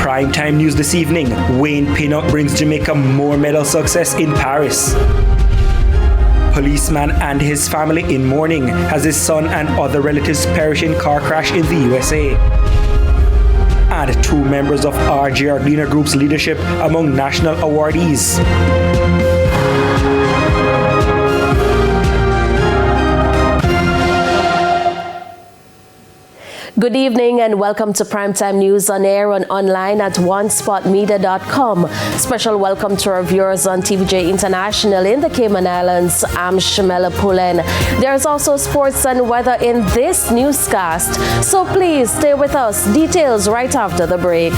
Primetime news this evening. Wayne Pinnock brings Jamaica more medal success in Paris. Policeman and his family in mourning as his son and other relatives perish in car crash in the USA. And 2 members of RGR Gleaner Group's leadership among national awardees. Good evening and welcome to Primetime News on air and online at onespotmedia.com. Special welcome to our viewers on TVJ International in the Cayman Islands. I'm Shamela Pullen. There's also sports and weather in this newscast, so please stay with us. Details right after the break.